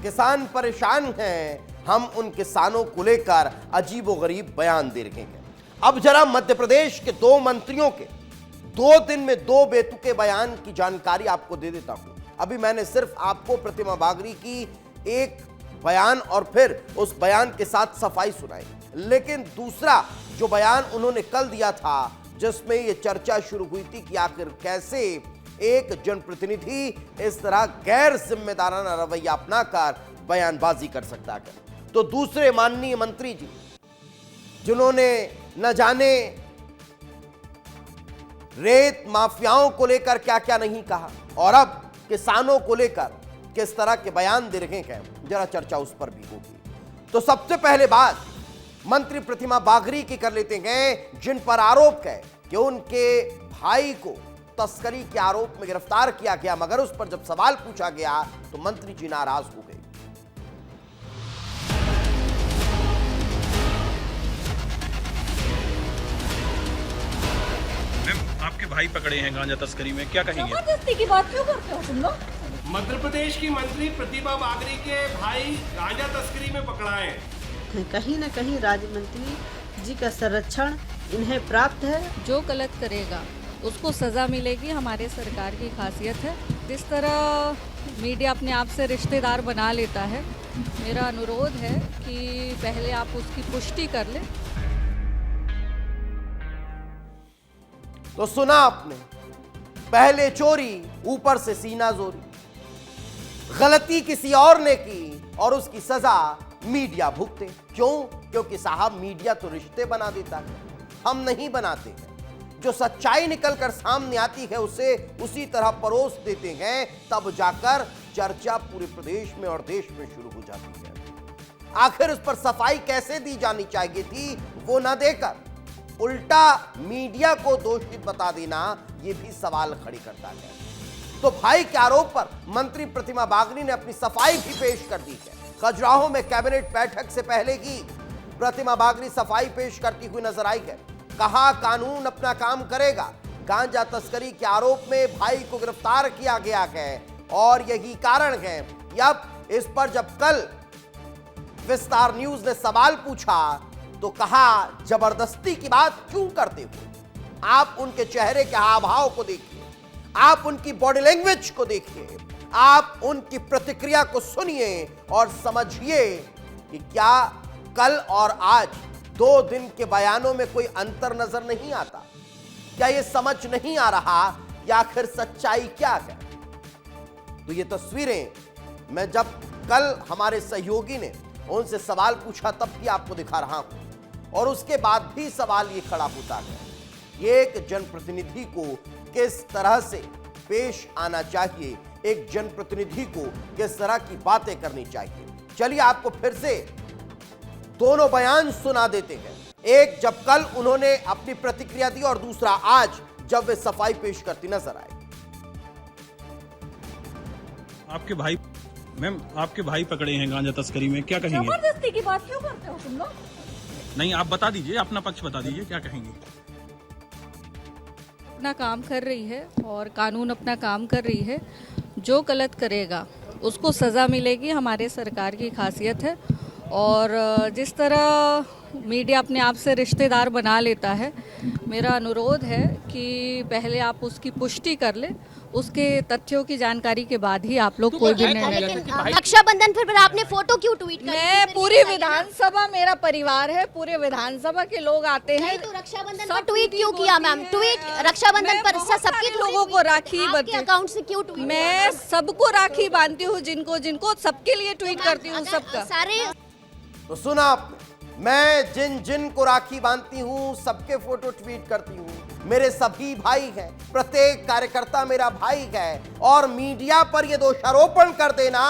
किसान परेशान हैं, हम उन किसानों को लेकर अजीबोगरीब बयान दे रहे हैं। अब जरा मध्य प्रदेश के 2 मंत्रियों के 2 दिन में 2 बेतुके बयान की जानकारी आपको दे देता हूं। अभी मैंने सिर्फ आपको प्रतिमा बागरी की एक बयान और फिर उस बयान के साथ सफाई सुनाई, लेकिन दूसरा जो बयान उन्होंने कल दिया था, जिसमें यह चर्चा शुरू हुई थी कि आखिर कैसे एक जनप्रतिनिधि इस तरह गैर जिम्मेदाराना रवैया अपनाकर बयानबाजी कर सकता है। तो दूसरे माननीय मंत्री जी, जिन्होंने न जाने रेत माफियाओं को लेकर क्या क्या नहीं कहा और अब किसानों को लेकर किस तरह के बयान दे रहे हैं, जरा चर्चा उस पर भी होगी। तो सबसे पहले बात मंत्री प्रतिमा बागरी की कर लेते हैं, जिन पर आरोप है कि उनके भाई को तस्करी के आरोप में गिरफ्तार किया गया, मगर उस पर जब सवाल पूछा गया तो मंत्री जी नाराज हो गए। आपके भाई पकड़े हैं गांजा तस्करी में, क्या कहेंगे? जबरदस्ती की बात क्यों करते हो तुम लोग? मध्य प्रदेश की मंत्री प्रतिभा बागरी के भाई गांजा तस्करी में पकड़ाए हैं। कहीं न कहीं राज्य मंत्री जी का संरक्षण इन्हें प्राप्त है। जो गलत करेगा उसको सज़ा मिलेगी, हमारे सरकार की खासियत है। जिस तरह मीडिया अपने आप से रिश्तेदार बना लेता है, मेरा अनुरोध है कि पहले आप उसकी पुष्टि कर लें। तो सुना आपने, पहले चोरी ऊपर से सीना जोरी। गलती किसी और ने की और उसकी सजा मीडिया भुगते। क्यों? क्योंकि साहब मीडिया तो रिश्ते बना देता है, हम नहीं बनाते हैं। जो सच्चाई निकलकर सामने आती है उसे उसी तरह परोस देते हैं, तब जाकर चर्चा पूरे प्रदेश में और देश में शुरू हो जाती है। आखिर उस पर सफाई कैसे दी जानी चाहिए थी, वो ना देकर उल्टा मीडिया को दोषित बता देना, यह भी सवाल खड़ी करता है। तो भाई के आरोप पर मंत्री प्रतिमा बागरी ने अपनी सफाई भी पेश कर दी है। खजुराहो में कैबिनेट बैठक से पहले ही प्रतिमा बागरी सफाई पेश करती हुई नजर आई है। कहा कानून अपना काम करेगा। गांजा तस्करी के आरोप में भाई को गिरफ्तार किया गया है और यही कारण है कि अब इस पर जब कल विस्तार न्यूज ने सवाल पूछा तो कहा जबरदस्ती की बात क्यों करते हो? आप उनके चेहरे के हाव भाव को देखिए, आप उनकी बॉडी लैंग्वेज को देखिए, आप उनकी प्रतिक्रिया को सुनिए और समझिए कि क्या कल और आज 2 दिन के बयानों में कोई अंतर नजर नहीं आता? क्या यह समझ नहीं आ रहा या आखिर सच्चाई क्या है? तो ये तस्वीरें मैं जब कल हमारे सहयोगी ने उनसे सवाल पूछा तब भी आपको दिखा रहा हूं और उसके बाद भी सवाल ये खड़ा होता है, ये एक जनप्रतिनिधि को किस तरह से पेश आना चाहिए, एक जनप्रतिनिधि को किस तरह की बातें करनी चाहिए। चलिए आपको फिर से दोनों बयान सुना देते हैं। एक जब कल उन्होंने अपनी प्रतिक्रिया दी और दूसरा आज जब वे सफाई पेश करती नजर आए। आपके भाई, मैम आपके भाई पकड़े हैं गांजा तस्करी में, क्या कहेंगे? जबरदस्ती की बात क्यों करते हो तुम लोग? नहीं, आप बता दीजिए, अपना पक्ष बता दीजिए, क्या कहेंगे? अपना काम कर रही है और कानून अपना काम कर रही है। जो गलत करेगा उसको सज़ा मिलेगी, हमारे सरकार की खासियत है। और जिस तरह मीडिया अपने आप से रिश्तेदार बना लेता है, मेरा अनुरोध है कि पहले आप उसकी पुष्टि कर लें। उसके तथ्यों की जानकारी के बाद ही आप लोग कोई भी निर्णय लें। रक्षाबंधन पर आपने फोटो क्यों ट्वीट कर? मैं पूरी विधानसभा, मेरा परिवार है, पूरे विधानसभा के लोग आते हैं। तो रक्षाबंधन पर ट्वीट क्यों किया मैम? ट्वीट रक्षाबंधन पर सबके लोगों को राखी आपके अकाउंट से क्यों ट्वीट? मैं सबको राखी बांधती हूँ, जिनको जिनको सबके लिए ट्वीट करती हूँ, सबका। सारे तो सुना आपने, मैं जिन जिन को राखी बांधती हूं सबके फोटो ट्वीट करती हूं। मेरे सभी भाई हैं, प्रत्येक कार्यकर्ता मेरा भाई है। और मीडिया पर यह दोषारोपण कर देना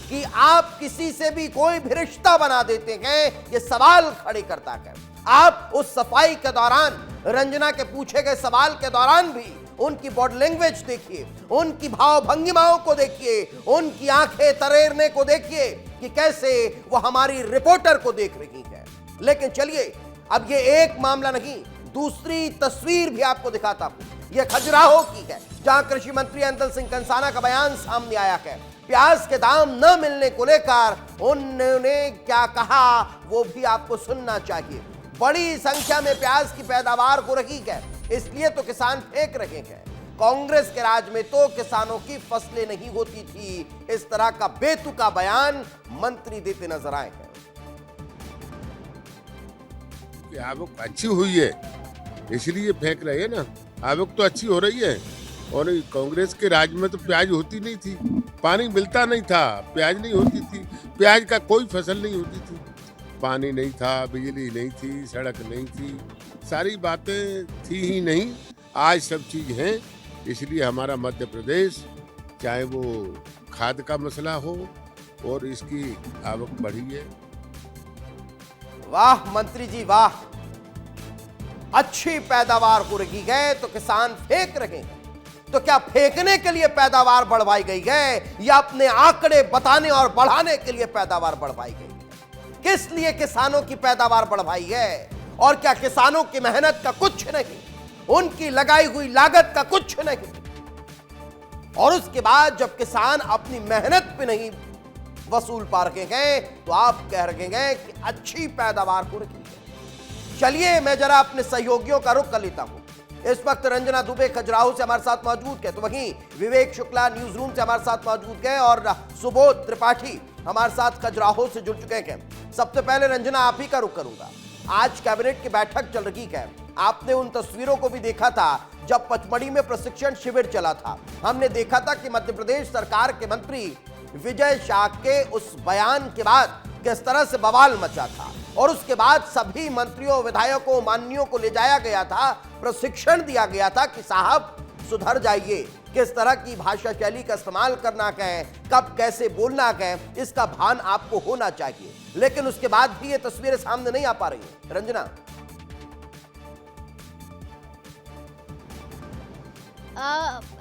कि आप किसी से भी कोई भी रिश्ता बना देते हैं, यह सवाल खड़े करता है। आप उस सफाई के दौरान रंजना के पूछे गए सवाल के दौरान भी उनकी बॉडी लैंग्वेज देखिए, उनकी भाव भंगिमाओं को देखिए, उनकी आंखें तरेरने को देखिए कि कैसे वो हमारी रिपोर्टर को देख रही है। लेकिन चलिए, अब ये एक मामला नहीं, दूसरी तस्वीर भी आपको दिखाता हूं। यह खजुराहो की है, जहां कृषि मंत्री ऐंदल सिंह कंसाना का बयान सामने आया है। प्याज के दाम न मिलने को लेकर उन्होंने क्या कहा वो भी आपको सुनना चाहिए। बड़ी संख्या में प्याज की पैदावार हो रही है, इसलिए तो किसान फेंक रहे हैं। कांग्रेस के राज में तो किसानों की फसलें नहीं होती थी। इस तरह का बेतुका बयान मंत्री देते नजर आए हैं। आवक अच्छी हुई है इसलिए फेंक रहे हैं ना। आवक तो अच्छी हो रही है। और कांग्रेस के राज में तो प्याज होती नहीं थी, पानी मिलता नहीं था, प्याज नहीं होती थी, प्याज का कोई फसल नहीं होती थी, पानी नहीं था, बिजली नहीं थी, सड़क नहीं थी, सारी बातें थी ही नहीं। आज सब चीज हैं, इसलिए हमारा मध्य प्रदेश, चाहे वो खाद का मसला हो और इसकी आवक बढ़ी है। वाह मंत्री जी वाह, अच्छी पैदावार हो रही है तो किसान फेंक रहे हैं। तो क्या फेंकने के लिए पैदावार बढ़वाई गई है या अपने आंकड़े बताने और बढ़ाने के लिए पैदावार बढ़वाई गई है? किस लिए किसानों की पैदावार बढ़वाई है? और क्या किसानों की मेहनत का कुछ नहीं, उनकी लगाई हुई लागत का कुछ नहीं? और उसके बाद जब किसान अपनी मेहनत पे नहीं वसूल पा रहे हैं तो आप कह रहे हैं कि अच्छी पैदावार हो रही है। चलिए मैं जरा अपने सहयोगियों का रुख कर लेता हूं। इस वक्त रंजना दुबे खजुराहो से हमारे साथ मौजूद है, तो वहीं विवेक शुक्ला न्यूज रूम से हमारे साथ मौजूद है और सुबोध त्रिपाठी हमारे साथ खजुराहो से जुड़ चुके हैं। सबसे पहले रंजना आप ही का रुख करूंगा। आज कैबिनेट की बैठक चल रही है, आपने उन तस्वीरों को भी देखा था जब पचमढ़ी में प्रशिक्षण शिविर चला था। हमने देखा था कि मध्य प्रदेश सरकार के मंत्री विजय शाह के उस बयान के बाद किस तरह से बवाल मचा था और उसके बाद सभी मंत्रियों, विधायकों, माननीयों को ले जाया गया था, प्रशिक्षण दिया गया था कि साहब सुधर जाइए, किस तरह की भाषा शैली का इस्तेमाल करना है, कब कैसे बोलना है, इसका भान आपको होना चाहिए। लेकिन उसके बाद भी ये तस्वीरें सामने नहीं आ पा रही है। रंजना,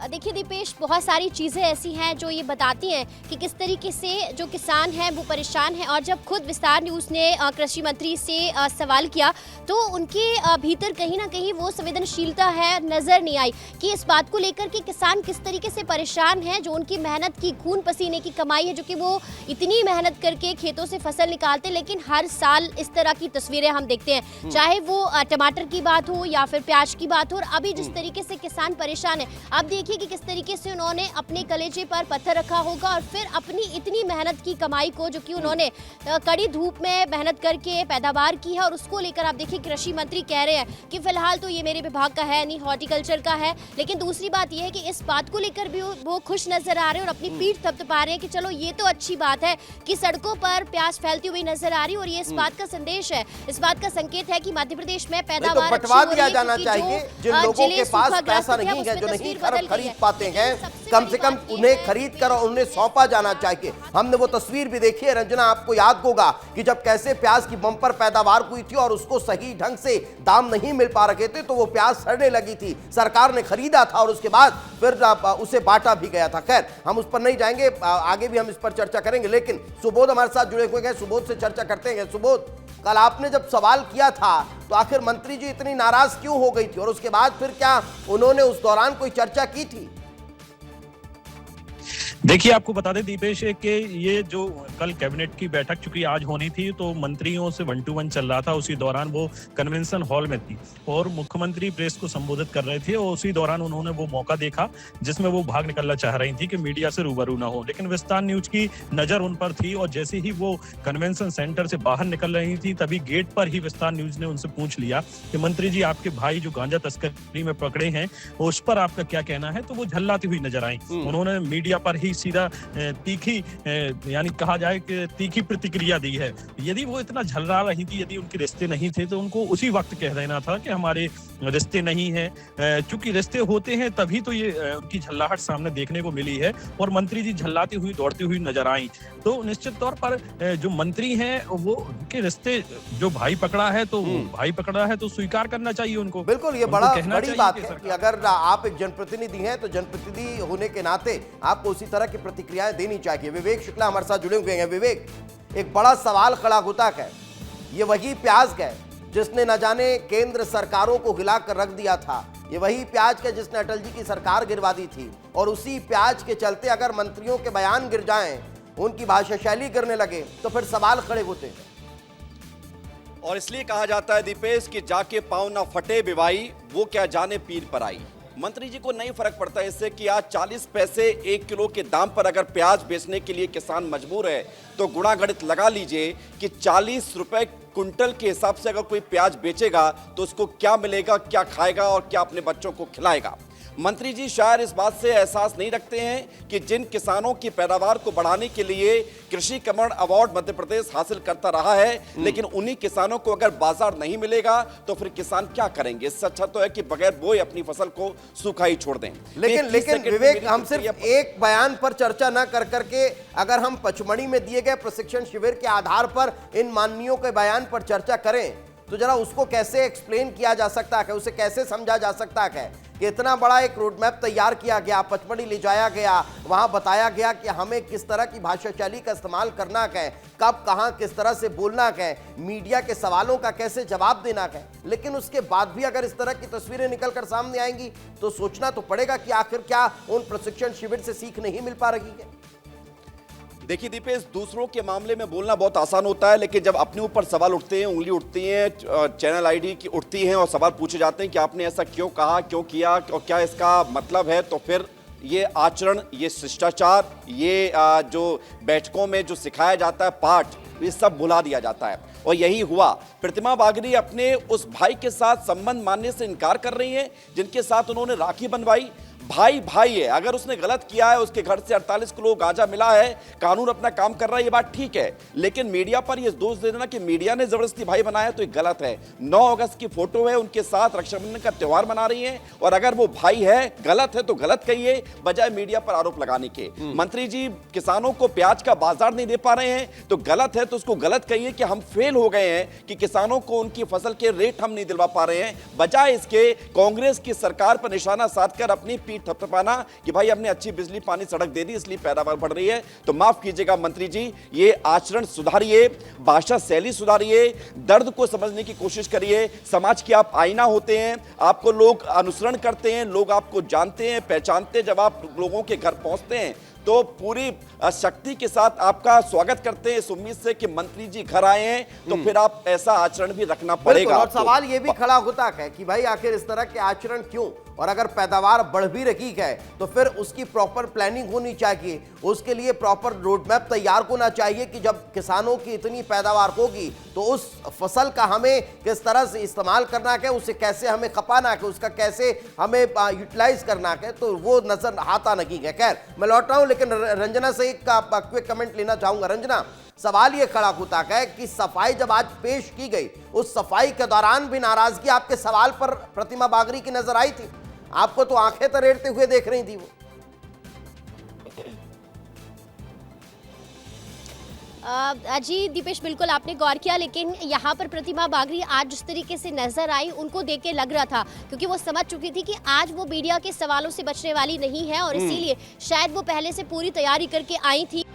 देखिए दीपेश, बहुत सारी चीज़ें ऐसी हैं जो ये बताती हैं कि किस तरीके से जो किसान हैं वो परेशान हैं। और जब खुद विस्तार न्यूज़ ने कृषि मंत्री से सवाल किया तो उनके भीतर कहीं ना कहीं वो संवेदनशीलता है नज़र नहीं आई कि इस बात को लेकर कि किसान किस तरीके से परेशान हैं, जो उनकी मेहनत की, खून पसीने की कमाई है, जो कि वो इतनी मेहनत करके खेतों से फसल निकालते, लेकिन हर साल इस तरह की तस्वीरें हम देखते हैं, चाहे वो टमाटर की बात हो या फिर प्याज की बात हो। और अभी जिस तरीके से किसान परेशान है, अब देखिए कि किस तरीके से उन्होंने अपने कलेजे पर पत्थर रखा होगा और फिर अपनी इतनी मेहनत की कमाई को, जो कि उन्होंने कड़ी धूप में मेहनत करके पैदावार की है, और उसको लेकर आप देखिए कृषि मंत्री कह रहे हैं कि फिलहाल तो ये मेरे विभाग का है नहीं, हॉर्टिकल्चर का है। लेकिन दूसरी बात यह है कि इस बात को लेकर भी वो खुश नजर आ रहे हैं और अपनी पीठ थपथपा रहे हैं कि चलो ये तो अच्छी बात है कि सड़कों पर प्याज फैलती हुई नजर आ रही है। और ये इस बात का संदेश है, इस बात का संकेत है कि मध्य प्रदेश में पैदावार बंटवा दिया जाना चाहिए। जिन लोगों के पास पैसा नहीं है, जो नहीं खरीद पाते हैं, कम से कम उन्हें खरीद कर उन्हें सौंपा जाना चाहिए। हमने वो तस्वीर भी देखी है रंजना, आपको याद होगा कि जब कैसे प्याज की बम्पर पैदावार हुई थी और उसको सही ढंग से दाम नहीं मिल पा रहे थे तो वो प्याज सड़ने लगी थी, सरकार ने खरीदा था और उसके बाद फिर उसे बांटा भी गया था। खैर हम उस पर नहीं जाएंगे, आगे भी हम इस पर चर्चा करेंगे। लेकिन सुबोध हमारे साथ जुड़े हुए हैं, सुबोध से चर्चा करते हैं। सुबोध, कल आपने जब सवाल किया था तो आखिर मंत्री जी इतनी नाराज क्यों हो गई थी और उसके बाद फिर क्या उन्होंने उस दौरान कोई चर्चा की थी? देखिए, आपको बता दें दीपेश कि ये जो कल कैबिनेट की बैठक चूंकि आज होनी थी तो मंत्रियों से 1-to-1 चल रहा था। उसी दौरान वो कन्वेंशन हॉल में थी और मुख्यमंत्री प्रेस को संबोधित कर रहे थे और उसी दौरान उन्होंने वो मौका देखा जिसमें वो भाग निकलना चाह रही थी कि मीडिया से रूबरू ना हो। लेकिन विस्तार न्यूज की नजर उन पर थी और जैसे ही वो कन्वेंशन सेंटर से बाहर निकल रही थी तभी गेट पर ही विस्तार न्यूज ने उनसे पूछ लिया कि मंत्री जी, आपके भाई जो गांजा तस्करी में पकड़े हैं उस पर आपका क्या कहना है। तो वो झल्लाती हुई नजर आई। उन्होंने मीडिया पर ही सीधा तीखी, यानी कहा जाए कि तीखी प्रतिक्रिया दी है। यदि वो इतना झल्ला रही थी, यदि उनके रिश्ते नहीं थे तो उनको उसी वक्त कह देना था कि हमारे रिश्ते नहीं है। चूंकि रिश्ते होते हैं तभी तो ये उनकी झल्लाहट सामने देखने को मिली है और मंत्री जी झल्लाती हुई, दौड़ती हुई नजर आई। तो निश्चित तौर पर जो मंत्री हैं वो के रिश्ते, जो भाई पकड़ा है तो भाई पकड़ा है तो स्वीकार करना चाहिए उनको। बिल्कुल, ये बड़ी बात है कि अगर आप एक जनप्रतिनिधि हैं तो जनप्रतिनिधि होने के नाते आपको उसी तरह की प्रतिक्रियाएं देनी चाहिए। विवेक शुक्ला हमारे साथ जुड़े हुए हैं। विवेक, एक बड़ा सवाल खड़ा होता है, ये वही प्याज है जिसने न जाने केंद्र सरकारों को हिलाकर रख दिया था, ये वही प्याज है जिसने अटल जी की सरकार गिरवा दी थी और उसी प्याज के चलते अगर मंत्रियों के बयान गिर जाएं, उनकी भाषा शैली गिरने लगे, तो फिर सवाल खड़े होते हैं। और इसलिए कहा जाता है दीपेश कि जाके पाँव ना फटे बिवाई, वो क्या जाने पीर पर आई। मंत्री जी को नहीं फर्क पड़ता इससे कि आज 40 पैसे 1 किलो के दाम पर अगर प्याज बेचने के लिए किसान मजबूर है, तो गुणा गणित लगा लीजिए कि 40 रुपए कुंटल के हिसाब से अगर कोई प्याज बेचेगा तो उसको क्या मिलेगा, क्या खाएगा और क्या अपने बच्चों को खिलाएगा। मंत्री जी शायद इस बात से एहसास नहीं रखते हैं कि जिन किसानों की पैदावार को बढ़ाने के लिए कृषि कमर्ण अवार्ड मध्य प्रदेश हासिल करता रहा है, लेकिन उन्हीं किसानों को अगर बाजार नहीं मिलेगा तो फिर किसान क्या करेंगे। इससे अच्छा तो है कि बगैर बोए अपनी फसल को सूखा ही छोड़ दें। लेकिन विवेक, हम सिर्फ एक बयान पर चर्चा न कर करके अगर हम पचमढ़ी में दिए गए प्रशिक्षण शिविर के आधार पर इन माननीयों के बयान पर चर्चा करें, तो जरा उसको कैसे एक्सप्लेन किया जा सकता है, उसे कैसे समझा जा सकता है कि इतना बड़ा एक रोड मैप तैयार किया गया, पचमढ़ी ले जाया गया, वहां बताया गया कि हमें किस तरह की भाषा शैली का इस्तेमाल करना है, कब कहां किस तरह से बोलना है, मीडिया के सवालों का कैसे जवाब देना है। लेकिन उसके बाद भी अगर इस तरह की तस्वीरें निकलकर सामने आएंगी तो सोचना तो पड़ेगा कि आखिर क्या उन प्रशिक्षण शिविर से सीख नहीं मिल पा रही है। देखिए दीपेश, दूसरों के मामले में बोलना बहुत आसान होता है, लेकिन जब अपने ऊपर सवाल उठते हैं, उंगली उठती है, चैनल आईडी की उठती हैं और सवाल पूछे जाते हैं कि आपने ऐसा क्यों कहा, क्यों किया और क्या इसका मतलब है, तो फिर ये आचरण, ये शिष्टाचार, ये जो बैठकों में जो सिखाया जाता है पाठ, ये सब भुला दिया जाता है। और यही हुआ। प्रतिमा बागरी अपने उस भाई के साथ संबंध मानने से इनकार कर रही हैं जिनके साथ उन्होंने राखी बंधवाई। भाई भाई है, अगर उसने गलत किया है, उसके घर से 48 किलो गांजा मिला है, कानून अपना काम कर रहा है, ये बात ठीक है, लेकिन मीडिया पर ये दोष दे देना कि मीडिया ने जबरदस्ती भाई बनाया तो ये गलत है। 9 अगस्त की फोटो है, उनके साथ रक्षाबंधन का त्योहार मना रही हैं, और अगर वो भाई है, गलत है तो गलत कहिए, बजाय मीडिया पर आरोप लगाने के। मंत्री जी किसानों को प्याज का बाजार नहीं दे पा रहे हैं तो गलत है, तो उसको गलत कहिए कि हम फेल हो गए हैं कि किसानों को उनकी फसल के रेट हम नहीं दिलवा पा रहे हैं, बजाय इसके कांग्रेस की सरकार पर निशाना साधकर अपनी थपथपाना कि भाई हमने अच्छी बिजली पानी सड़क दे दी इसलिए पैदावार बढ़ रही है। तो माफ कीजिएगा मंत्री जी, ये आचरण सुधारिए, भाषा शैली सुधारिए, दर्द को समझने की कोशिश करिए। समाज के आप आईना होते हैं, आपको लोग अनुसरण करते हैं, लोग आपको जानते हैं, पहचानते हैं। जब आप लोगों के घर पहुंचते हैं तो पूरी शक्ति के साथ आपका स्वागत करते हैं इस उम्मीद से कि मंत्री जी घर आए हैं, तो फिर आप ऐसा आचरण भी रखना पड़ेगा। और सवाल ये भी खड़ा होता है कि भाई आखिर इस तरह के आचरण क्यों, और अगर पैदावार बढ़ भी रही है तो फिर उसकी प्रॉपर प्लानिंग होनी चाहिए, उसके लिए प्रॉपर रोड मैप तैयार होना चाहिए कि जब किसानों की इतनी पैदावार होगी तो उस फसल का हमें किस तरह से इस्तेमाल करना है, उसे कैसे हमें खपाना है, उसका कैसे हमें यूटिलाइज करना है, तो वो नजर आता नहीं है। खैर मैं लौट रहा हूं, लेकिन रंजना से एक क्विक कमेंट लेना चाहूंगा। रंजना, सवाल ये खड़ा होता है कि सफाई जब आज पेश की गई, उस सफाई के दौरान भी नाराजगी आपके सवाल पर प्रतिमा बागरी की नजर आई थी, आपको तो आंखें तरेड़ते हुए देख रही थी वो। जी दीपेश, बिल्कुल आपने गौर किया, लेकिन यहाँ पर प्रतिमा बागरी आज जिस तरीके से नजर आई, उनको देख के लग रहा था, क्योंकि वो समझ चुकी थी कि आज वो मीडिया के सवालों से बचने वाली नहीं है, और इसीलिए शायद वो पहले से पूरी तैयारी करके आई थी।